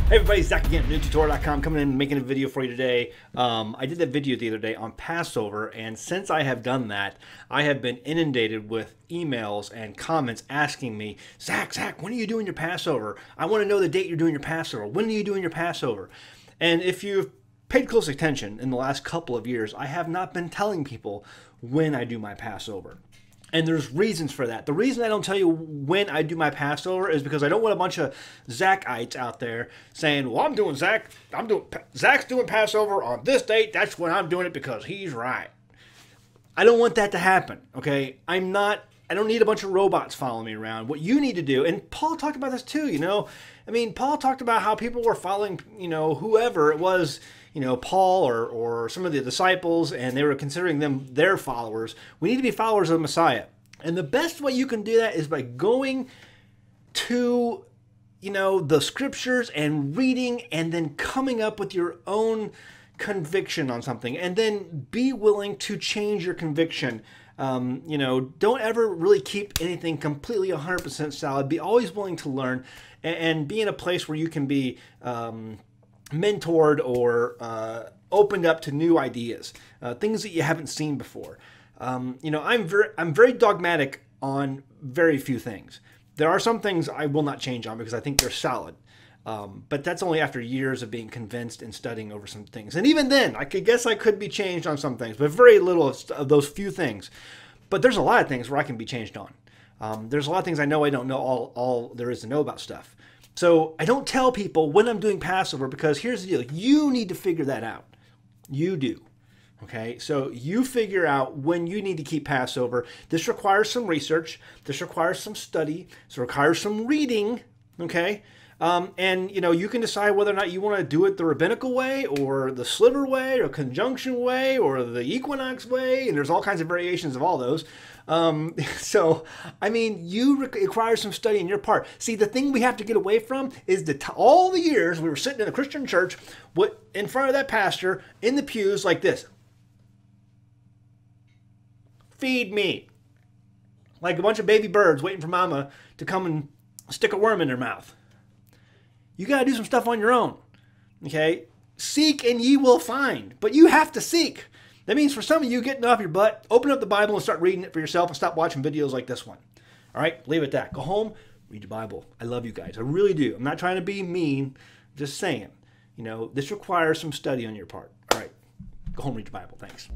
Hey everybody, Zach again, newtutorial.com, coming in and making a video for you today. I did that video the other day on Passover, and since I have done that, I have been inundated with emails and comments asking me, Zach, when are you doing your Passover? I want to know the date you're doing your Passover. When are you doing your Passover? And if you've paid close attention in the last couple of years, I have not been telling people when I do my Passover. And there's reasons for that. The reason I don't tell you when I do my Passover is because I don't want a bunch of Zachites out there saying, well, Zach's doing Passover on this date. That's when I'm doing it because he's right. I don't want that to happen, okay? I don't need a bunch of robots following me around. What you need to do, and Paul talked about this too, Paul talked about how people were following, whoever it was, Paul or some of the disciples, and they were considering them their followers. We need to be followers of the Messiah. And the best way you can do that is by going to, the scriptures and reading and then coming up with your own conviction on something, and then be willing to change your conviction. Don't ever really keep anything completely 100% solid. Be always willing to learn and be in a place where you can be mentored or opened up to new ideas, things that you haven't seen before. I'm very dogmatic on very few things. There are some things I will not change on because I think they're solid. But that's only after years of being convinced and studying over some things. And even then, I guess I could be changed on some things, but very little of those few things. But there's a lot of things where I can be changed on. There's a lot of things I know I don't know all there is to know about stuff. So I don't tell people when I'm doing Passover because here's the deal. You need to figure that out. You do. Okay, so you figure out when you need to keep Passover. This requires some research. This requires some study. This requires some reading. Okay, and you can decide whether or not you want to do it the rabbinical way or the sliver way or conjunction way or the equinox way, and there's all kinds of variations of all those. You require some study on your part. See, the thing we have to get away from is all the years we were sitting in a Christian church in front of that pastor in the pews like this. Feed me. Like a bunch of baby birds waiting for mama to come and stick a worm in their mouth. You got to do some stuff on your own. Okay? Seek and ye will find. But you have to seek. That means for some of you, getting off your butt, open up the Bible and start reading it for yourself and stop watching videos like this one. All right? Leave it at that. Go home, read your Bible. I love you guys. I really do. I'm not trying to be mean. Just saying. This requires some study on your part. All right. Go home, read your Bible. Thanks.